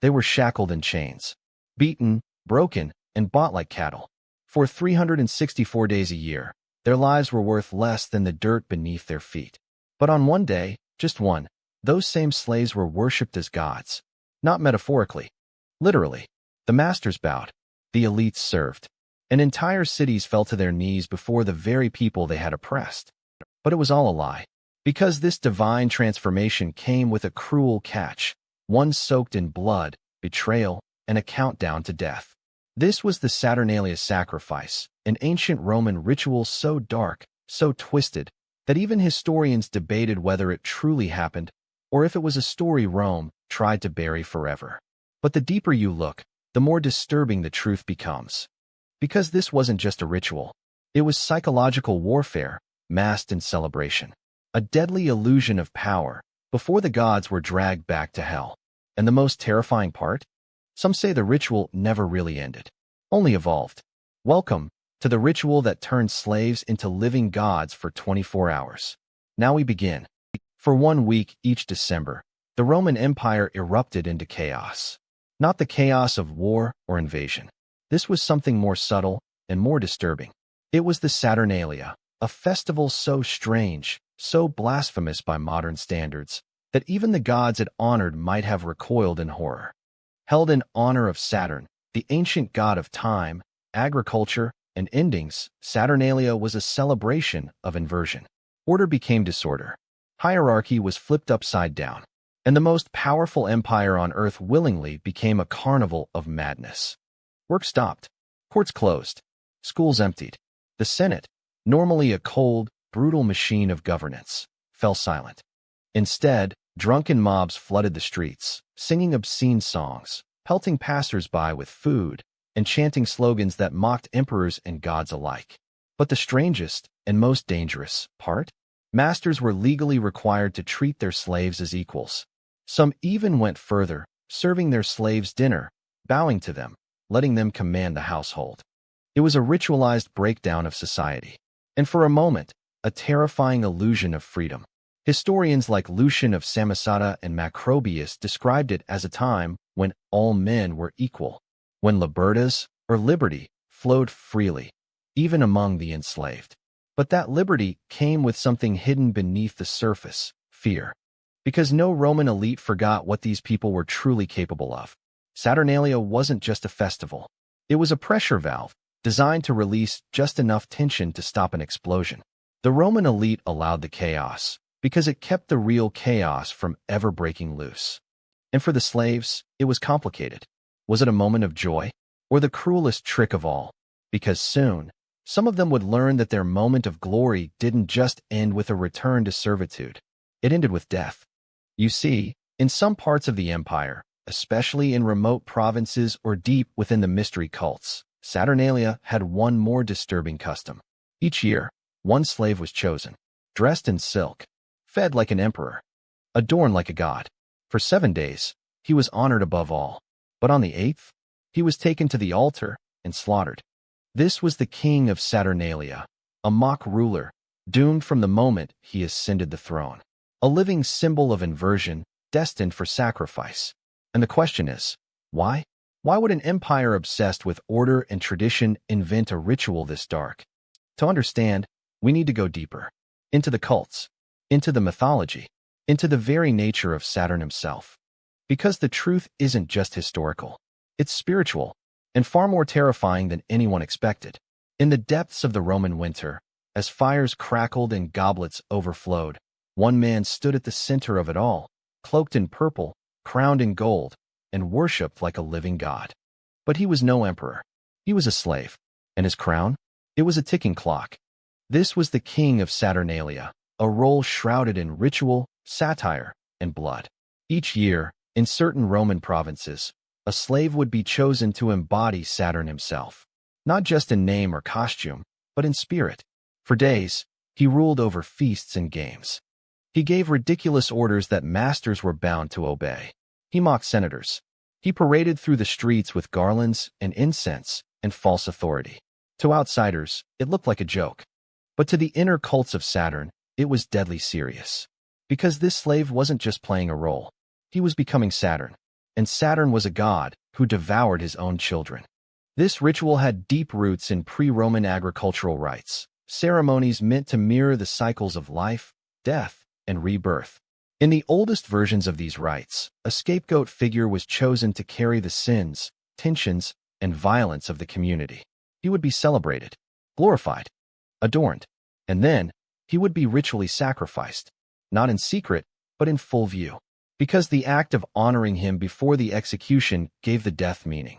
They were shackled in chains, beaten, broken, and bought like cattle. For 364 days a year, their lives were worth less than the dirt beneath their feet. But on one day, just one, those same slaves were worshipped as gods. Not metaphorically. Literally. The masters bowed. The elites served. And entire cities fell to their knees before the very people they had oppressed. But it was all a lie. Because this divine transformation came with a cruel catch, one soaked in blood, betrayal, and a countdown to death. This was the Saturnalia sacrifice, an ancient Roman ritual so dark, so twisted, that even historians debated whether it truly happened or if it was a story Rome tried to bury forever. But the deeper you look, the more disturbing the truth becomes. Because this wasn't just a ritual. It was psychological warfare, masked in celebration. A deadly illusion of power before the gods were dragged back to hell. And the most terrifying part? Some say the ritual never really ended, only evolved. Welcome to the ritual that turned slaves into living gods for 24 hours. Now we begin. For 1 week each December, the Roman Empire erupted into chaos. Not the chaos of war or invasion. This was something more subtle and more disturbing. It was the Saturnalia, a festival so strange, so blasphemous by modern standards, that even the gods it honored might have recoiled in horror. Held in honor of Saturn, the ancient god of time, agriculture, and endings, Saturnalia was a celebration of inversion. Order became disorder. Hierarchy was flipped upside down. And the most powerful empire on earth willingly became a carnival of madness. Work stopped. Courts closed. Schools emptied. The Senate, normally a cold, brutal machine of governance, fell silent. Instead, drunken mobs flooded the streets, singing obscene songs, pelting passers-by with food, and chanting slogans that mocked emperors and gods alike. But the strangest and most dangerous part? Masters were legally required to treat their slaves as equals. Some even went further, serving their slaves dinner, bowing to them, letting them command the household. It was a ritualized breakdown of society. And for a moment, a terrifying illusion of freedom. Historians like Lucian of Samosata and Macrobius described it as a time when all men were equal, when libertas, or liberty, flowed freely, even among the enslaved. But that liberty came with something hidden beneath the surface, fear. Because no Roman elite forgot what these people were truly capable of. Saturnalia wasn't just a festival. It was a pressure valve, designed to release just enough tension to stop an explosion. The Roman elite allowed the chaos, because it kept the real chaos from ever breaking loose. And for the slaves, it was complicated. Was it a moment of joy? Or the cruelest trick of all? Because soon, some of them would learn that their moment of glory didn't just end with a return to servitude. It ended with death. You see, in some parts of the empire, especially in remote provinces or deep within the mystery cults, Saturnalia had one more disturbing custom. Each year, one slave was chosen, dressed in silk, fed like an emperor, adorned like a god. For 7 days, he was honored above all. But on the 8th, he was taken to the altar and slaughtered. This was the king of Saturnalia, a mock ruler, doomed from the moment he ascended the throne. A living symbol of inversion, destined for sacrifice. And the question is, why? Why would an empire obsessed with order and tradition invent a ritual this dark? To understand, we need to go deeper. Into the cults, into the mythology, into the very nature of Saturn himself. Because the truth isn't just historical. It's spiritual, and far more terrifying than anyone expected. In the depths of the Roman winter, as fires crackled and goblets overflowed, one man stood at the center of it all, cloaked in purple, crowned in gold, and worshipped like a living god. But he was no emperor. He was a slave. And his crown? It was a ticking clock. This was the king of Saturnalia, a role shrouded in ritual, satire, and blood. Each year, in certain Roman provinces, a slave would be chosen to embody Saturn himself, not just in name or costume, but in spirit. For days, he ruled over feasts and games. He gave ridiculous orders that masters were bound to obey. He mocked senators. He paraded through the streets with garlands and incense and false authority. To outsiders, it looked like a joke. But to the inner cults of Saturn, it was deadly serious. Because this slave wasn't just playing a role. He was becoming Saturn. and Saturn was a god who devoured his own children. This ritual had deep roots in pre-Roman agricultural rites, ceremonies meant to mirror the cycles of life, death, and rebirth. In the oldest versions of these rites, a scapegoat figure was chosen to carry the sins, tensions, and violence of the community. He would be celebrated, glorified, adorned, and then he would be ritually sacrificed, not in secret, but in full view, because the act of honoring him before the execution gave the death meaning.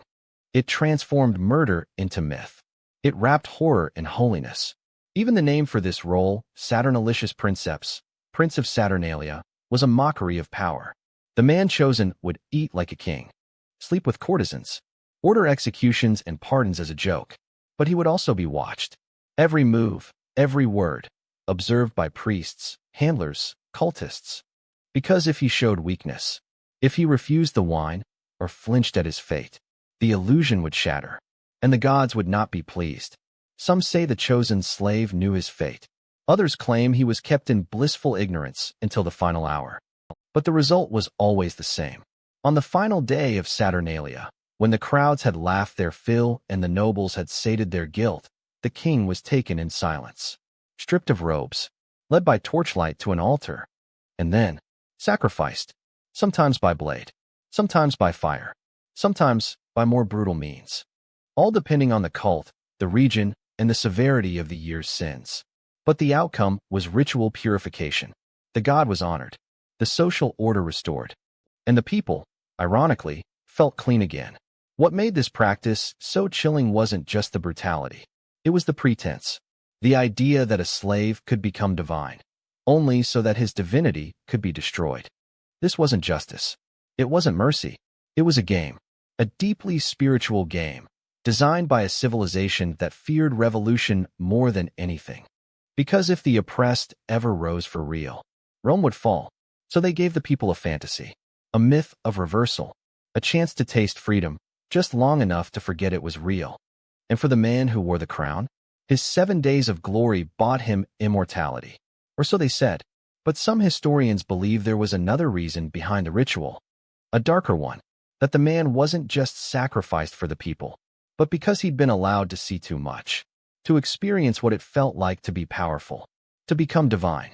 It transformed murder into myth. It wrapped horror in holiness. Even the name for this role, Saturnalicious Princeps, Prince of Saturnalia, was a mockery of power. The man chosen would eat like a king, sleep with courtesans, order executions and pardons as a joke, but he would also be watched. Every move, every word, observed by priests, handlers, cultists. Because if he showed weakness, if he refused the wine, or flinched at his fate, the illusion would shatter, and the gods would not be pleased. Some say the chosen slave knew his fate. Others claim he was kept in blissful ignorance until the final hour. But the result was always the same. On the final day of Saturnalia, when the crowds had laughed their fill and the nobles had sated their guilt, the king was taken in silence, stripped of robes, led by torchlight to an altar, and then sacrificed, sometimes by blade, sometimes by fire, sometimes by more brutal means, all depending on the cult, the region, and the severity of the year's sins. But the outcome was ritual purification. The god was honored, the social order restored, and the people, ironically, felt clean again. What made this practice so chilling wasn't just the brutality. It was the pretense, the idea that a slave could become divine, only so that his divinity could be destroyed. This wasn't justice. It wasn't mercy. It was a game, a deeply spiritual game, designed by a civilization that feared revolution more than anything. Because if the oppressed ever rose for real, Rome would fall. So they gave the people a fantasy, a myth of reversal, a chance to taste freedom, just long enough to forget it was real. And for the man who wore the crown, his 7 days of glory bought him immortality. Or so they said. But some historians believe there was another reason behind the ritual, a darker one, that the man wasn't just sacrificed for the people, but because he'd been allowed to see too much, to experience what it felt like to be powerful, to become divine.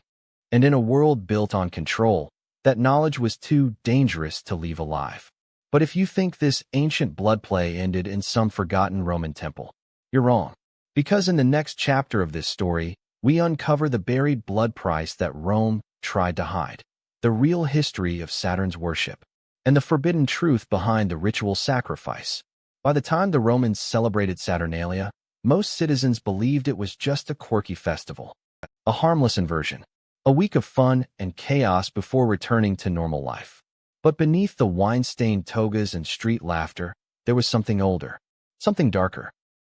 And in a world built on control, that knowledge was too dangerous to leave alive. But if you think this ancient blood play ended in some forgotten Roman temple, you're wrong. Because in the next chapter of this story, we uncover the buried blood price that Rome tried to hide, the real history of Saturn's worship, and the forbidden truth behind the ritual sacrifice. By the time the Romans celebrated Saturnalia, most citizens believed it was just a quirky festival, a harmless inversion, a week of fun and chaos before returning to normal life. But beneath the wine-stained togas and street laughter, there was something older, something darker,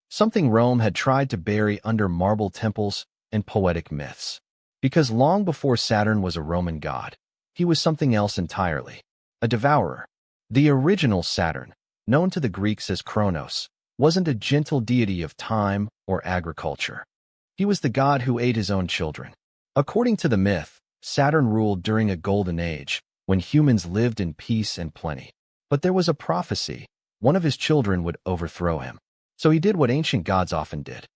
something Rome had tried to bury under marble temples and poetic myths. Because long before Saturn was a Roman god, he was something else entirely, a devourer. The original Saturn, known to the Greeks as Kronos, wasn't a gentle deity of time or agriculture. He was the god who ate his own children. According to the myth, Saturn ruled during a golden age, when humans lived in peace and plenty. But there was a prophecy. One of his children would overthrow him. So he did what ancient gods often did.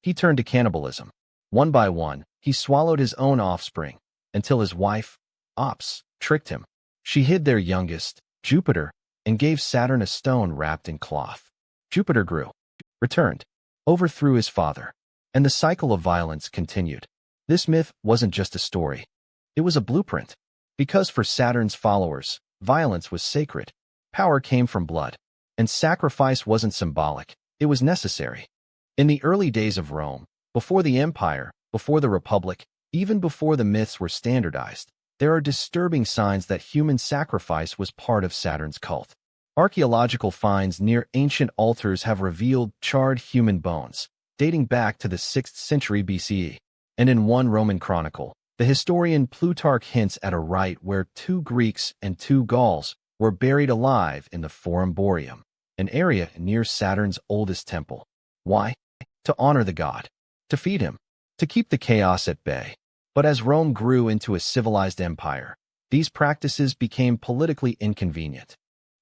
He turned to cannibalism. One by one, he swallowed his own offspring, until his wife, Ops, tricked him. She hid their youngest, Jupiter, and gave Saturn a stone wrapped in cloth. Jupiter grew, returned, overthrew his father, and the cycle of violence continued. This myth wasn't just a story. It was a blueprint. Because for Saturn's followers, violence was sacred, power came from blood, and sacrifice wasn't symbolic, it was necessary. In the early days of Rome, before the empire, before the republic, even before the myths were standardized, there are disturbing signs that human sacrifice was part of Saturn's cult. Archaeological finds near ancient altars have revealed charred human bones, dating back to the 6th century BCE. And in one Roman chronicle, the historian Plutarch hints at a rite where 2 Greeks and 2 Gauls were buried alive in the Forum Boreum, an area near Saturn's oldest temple. Why? To honor the god, to feed him, to keep the chaos at bay. But as Rome grew into a civilized empire, these practices became politically inconvenient.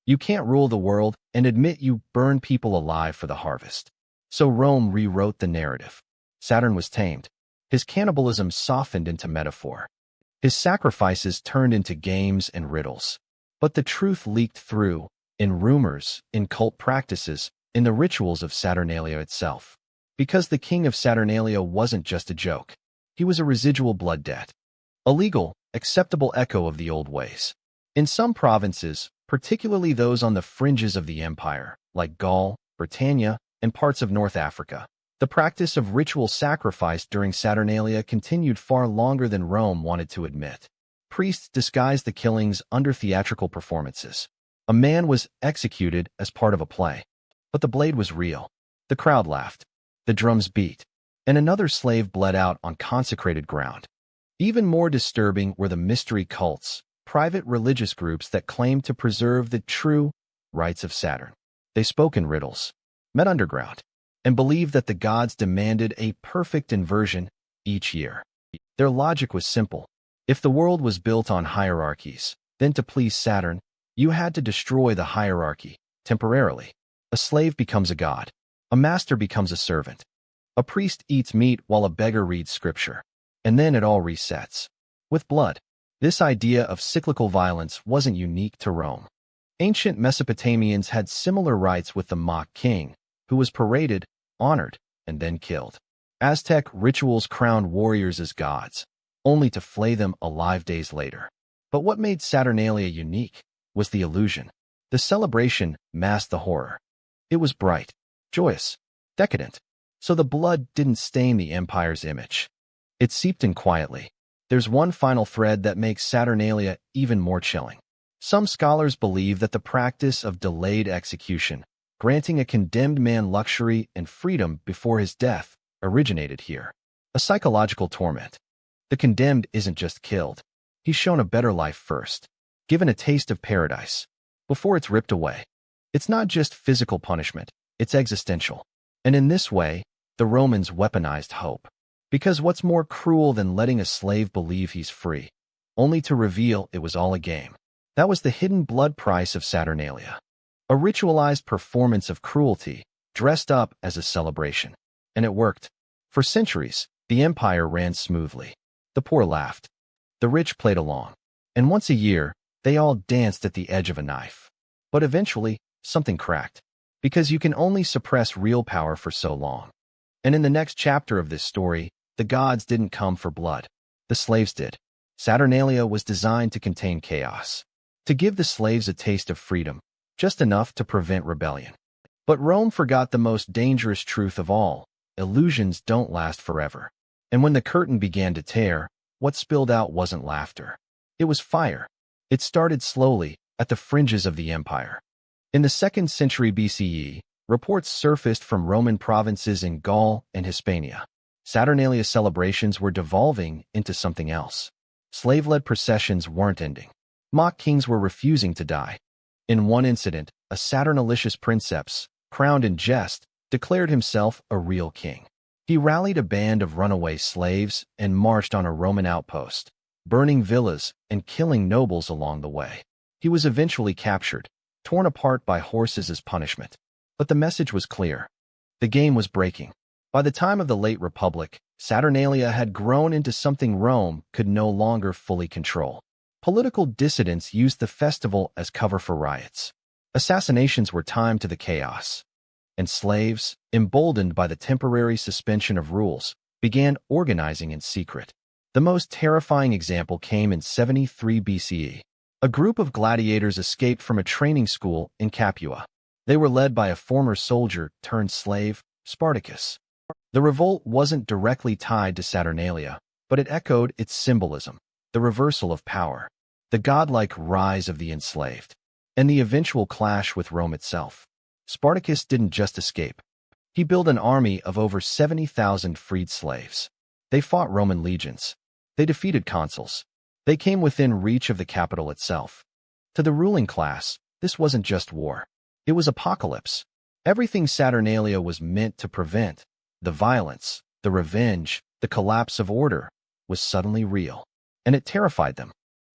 You can't rule the world and admit you burn people alive for the harvest. So Rome rewrote the narrative. Saturn was tamed. His cannibalism softened into metaphor. His sacrifices turned into games and riddles. But the truth leaked through, in rumors, in cult practices, in the rituals of Saturnalia itself. Because the king of Saturnalia wasn't just a joke. He was a residual blood debt. A legal, acceptable echo of the old ways. In some provinces, particularly those on the fringes of the empire, like Gaul, Britannia, and parts of North Africa, the practice of ritual sacrifice during Saturnalia continued far longer than Rome wanted to admit. Priests disguised the killings under theatrical performances. A man was executed as part of a play. But the blade was real. The crowd laughed. The drums beat. And another slave bled out on consecrated ground. Even more disturbing were the mystery cults, private religious groups that claimed to preserve the true rites of Saturn. They spoke in riddles, met underground, and believed that the gods demanded a perfect inversion each year. Their logic was simple. If the world was built on hierarchies, then to please Saturn, you had to destroy the hierarchy, temporarily. A slave becomes a god. A master becomes a servant. A priest eats meat while a beggar reads scripture. And then it all resets. With blood. This idea of cyclical violence wasn't unique to Rome. Ancient Mesopotamians had similar rites with the mock king, who was paraded, honored, and then killed. Aztec rituals crowned warriors as gods, only to flay them alive days later. But what made Saturnalia unique was the illusion. The celebration masked the horror. It was bright, joyous, decadent. So the blood didn't stain the empire's image. It seeped in quietly. There's one final thread that makes Saturnalia even more chilling. Some scholars believe that the practice of delayed execution, granting a condemned man luxury and freedom before his death, originated here. A psychological torment. The condemned isn't just killed. He's shown a better life first, given a taste of paradise, before it's ripped away. It's not just physical punishment, it's existential. And in this way, the Romans weaponized hope. Because what's more cruel than letting a slave believe he's free, only to reveal it was all a game? That was the hidden blood price of Saturnalia. A ritualized performance of cruelty, dressed up as a celebration. And it worked. For centuries, the empire ran smoothly. The poor laughed. The rich played along. And once a year, they all danced at the edge of a knife. But eventually, something cracked. Because you can only suppress real power for so long. And in the next chapter of this story, the gods didn't come for blood. The slaves did. Saturnalia was designed to contain chaos. To give the slaves a taste of freedom, just enough to prevent rebellion. But Rome forgot the most dangerous truth of all. Illusions don't last forever. And when the curtain began to tear, what spilled out wasn't laughter. It was fire. It started slowly, at the fringes of the empire. In the 2nd century BCE, reports surfaced from Roman provinces in Gaul and Hispania. Saturnalia celebrations were devolving into something else. Slave-led processions weren't ending. Mock kings were refusing to die. In one incident, a Saturnalicious princeps, crowned in jest, declared himself a real king. He rallied a band of runaway slaves and marched on a Roman outpost, burning villas and killing nobles along the way. He was eventually captured, torn apart by horses as punishment. But the message was clear. The game was breaking. By the time of the late Republic, Saturnalia had grown into something Rome could no longer fully control. Political dissidents used the festival as cover for riots. Assassinations were timed to the chaos. And slaves, emboldened by the temporary suspension of rules, began organizing in secret. The most terrifying example came in 73 BCE. A group of gladiators escaped from a training school in Capua. They were led by a former soldier turned slave, Spartacus. The revolt wasn't directly tied to Saturnalia, but it echoed its symbolism, the reversal of power, the godlike rise of the enslaved, and the eventual clash with Rome itself. Spartacus didn't just escape. He built an army of over 70,000 freed slaves. They fought Roman legions. They defeated consuls. They came within reach of the capital itself. To the ruling class, this wasn't just war. It was apocalypse. Everything Saturnalia was meant to prevent, the violence, the revenge, the collapse of order, was suddenly real. And it terrified them.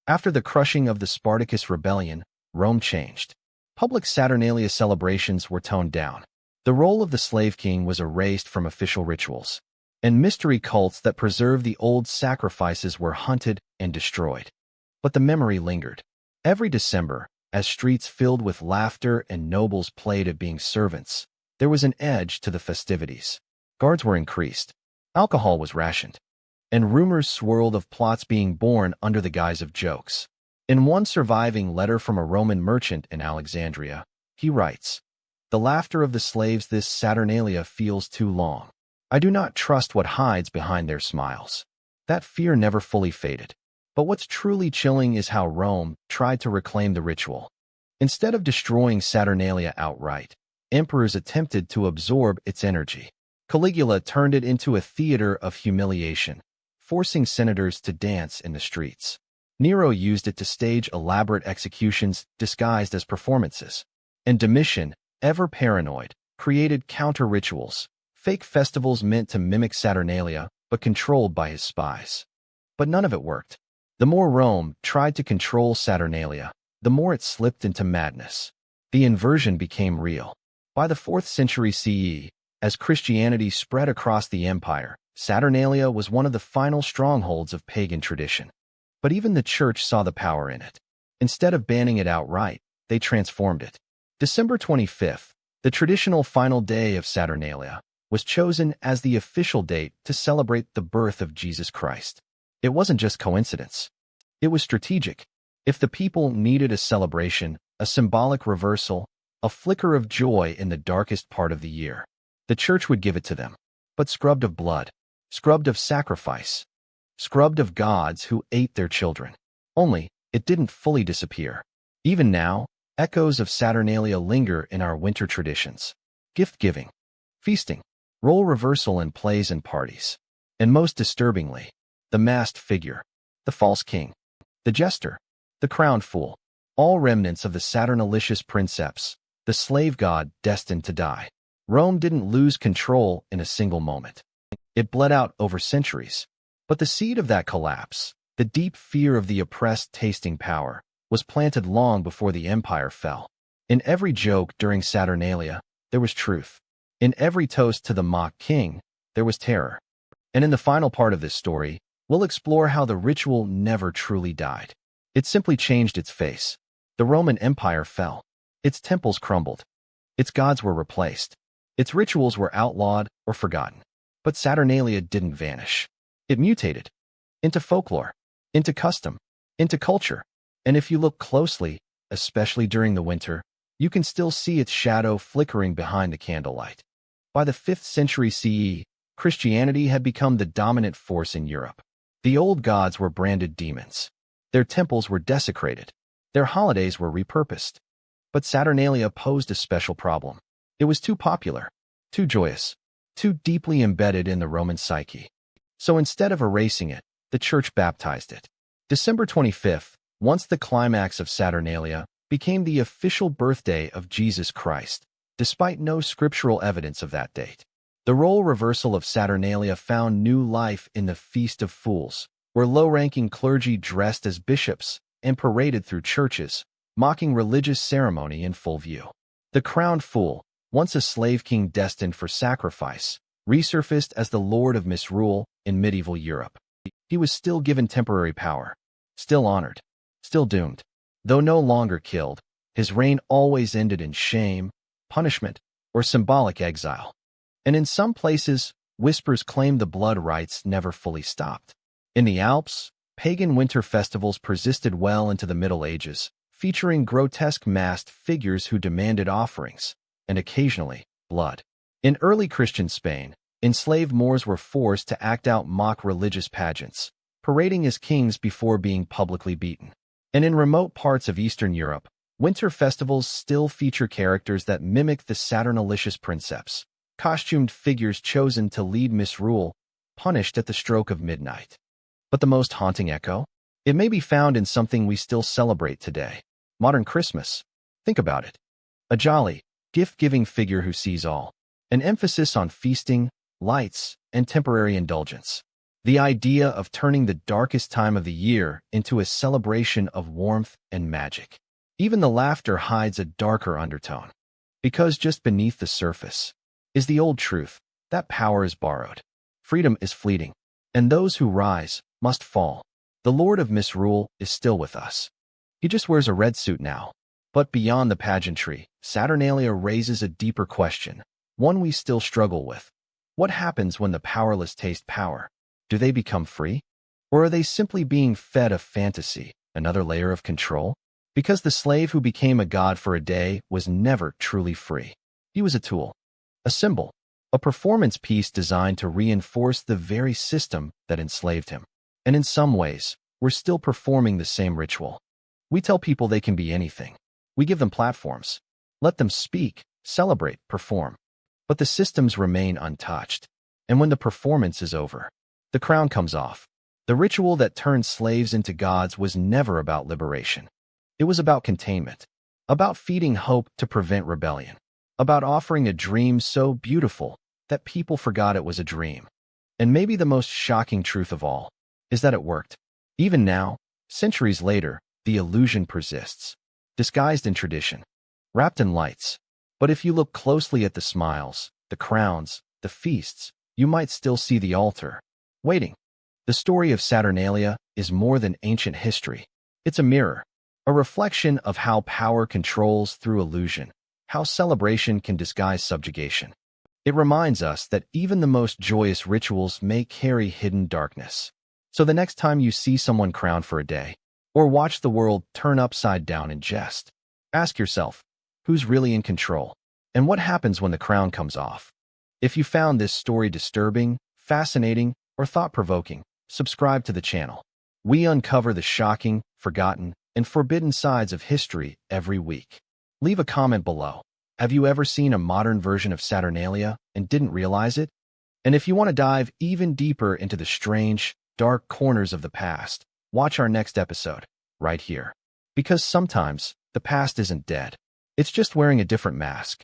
After the crushing of the Spartacus rebellion, Rome changed. Public Saturnalia celebrations were toned down. The role of the slave king was erased from official rituals, and mystery cults that preserved the old sacrifices were hunted and destroyed. But the memory lingered. Every December, as streets filled with laughter and nobles played at being servants, there was an edge to the festivities. Guards were increased, alcohol was rationed, and rumors swirled of plots being born under the guise of jokes. In one surviving letter from a Roman merchant in Alexandria, he writes, "The laughter of the slaves this Saturnalia feels too long. I do not trust what hides behind their smiles." That fear never fully faded. But what's truly chilling is how Rome tried to reclaim the ritual. Instead of destroying Saturnalia outright, emperors attempted to absorb its energy. Caligula turned it into a theater of humiliation, forcing senators to dance in the streets. Nero used it to stage elaborate executions disguised as performances. And Domitian, ever paranoid, created counter-rituals, fake festivals meant to mimic Saturnalia, but controlled by his spies. But none of it worked. The more Rome tried to control Saturnalia, the more it slipped into madness. The inversion became real. By the 4th century CE, as Christianity spread across the empire, Saturnalia was one of the final strongholds of pagan tradition. But even the church saw the power in it. Instead of banning it outright, they transformed it. December 25th, the traditional final day of Saturnalia, was chosen as the official date to celebrate the birth of Jesus Christ. It wasn't just coincidence. It was strategic. If the people needed a celebration, a symbolic reversal, a flicker of joy in the darkest part of the year, the church would give it to them. But scrubbed of blood, scrubbed of sacrifice, scrubbed of gods who ate their children. Only, it didn't fully disappear. Even now, echoes of Saturnalia linger in our winter traditions. Gift-giving, feasting, role reversal in plays and parties. And most disturbingly, the masked figure, the false king, the jester, the crowned fool, all remnants of the Saturnalicious princeps, the slave god destined to die. Rome didn't lose control in a single moment. It bled out over centuries. But the seed of that collapse, the deep fear of the oppressed tasting power, was planted long before the empire fell. In every joke during Saturnalia, there was truth. In every toast to the mock king, there was terror. And in the final part of this story, we'll explore how the ritual never truly died. It simply changed its face. The Roman Empire fell. Its temples crumbled. Its gods were replaced. Its rituals were outlawed or forgotten. But Saturnalia didn't vanish. It mutated into folklore, into custom, into culture. And if you look closely, especially during the winter, you can still see its shadow flickering behind the candlelight. By the 5th century CE, Christianity had become the dominant force in Europe. The old gods were branded demons. Their temples were desecrated. Their holidays were repurposed. But Saturnalia posed a special problem. It was too popular, too joyous, too deeply embedded in the Roman psyche. So instead of erasing it, the church baptized it. December 25th, once the climax of Saturnalia, became the official birthday of Jesus Christ, despite no scriptural evidence of that date. The role reversal of Saturnalia found new life in the Feast of Fools, where low-ranking clergy dressed as bishops and paraded through churches, mocking religious ceremony in full view. The crowned fool, once a slave king destined for sacrifice, resurfaced as the lord of misrule in medieval Europe. He was still given temporary power, still honored, still doomed. Though no longer killed, his reign always ended in shame, punishment, or symbolic exile. And in some places, whispers claimed the blood rites never fully stopped. In the Alps, pagan winter festivals persisted well into the Middle Ages, featuring grotesque masked figures who demanded offerings, and occasionally, blood. In early Christian Spain, enslaved Moors were forced to act out mock religious pageants, parading as kings before being publicly beaten. And in remote parts of Eastern Europe, winter festivals still feature characters that mimic the Saturnalicious princeps, costumed figures chosen to lead misrule, punished at the stroke of midnight. But the most haunting echo? It may be found in something we still celebrate today. Modern Christmas. Think about it. A jolly, gift-giving figure who sees all. An emphasis on feasting, lights, and temporary indulgence. The idea of turning the darkest time of the year into a celebration of warmth and magic. Even the laughter hides a darker undertone. Because just beneath the surface is the old truth that power is borrowed, freedom is fleeting, and those who rise must fall. The Lord of Misrule is still with us. He just wears a red suit now. But beyond the pageantry, Saturnalia raises a deeper question, one we still struggle with. What happens when the powerless taste power? Do they become free? Or are they simply being fed a fantasy, another layer of control? Because the slave who became a god for a day was never truly free. He was a tool, a symbol, a performance piece designed to reinforce the very system that enslaved him. And in some ways, we're still performing the same ritual. We tell people they can be anything. We give them platforms. Let them speak, celebrate, perform. But the systems remain untouched. And when the performance is over, the crown comes off. The ritual that turned slaves into gods was never about liberation. It was about containment, about feeding hope to prevent rebellion, about offering a dream so beautiful that people forgot it was a dream. And maybe the most shocking truth of all is that it worked. Even now, centuries later, the illusion persists, disguised in tradition, wrapped in lights. But if you look closely at the smiles, the crowns, the feasts, you might still see the altar, waiting. The story of Saturnalia is more than ancient history. It's a mirror, a reflection of how power controls through illusion, how celebration can disguise subjugation. It reminds us that even the most joyous rituals may carry hidden darkness. So the next time you see someone crowned for a day, or watch the world turn upside down in jest, ask yourself, who's really in control? And what happens when the crown comes off? If you found this story disturbing, fascinating, or thought-provoking, subscribe to the channel. We uncover the shocking, forgotten, and forbidden sides of history every week. Leave a comment below. Have you ever seen a modern version of Saturnalia and didn't realize it? And if you want to dive even deeper into the strange, dark corners of the past, watch our next episode, right here. Because sometimes, the past isn't dead. It's just wearing a different mask.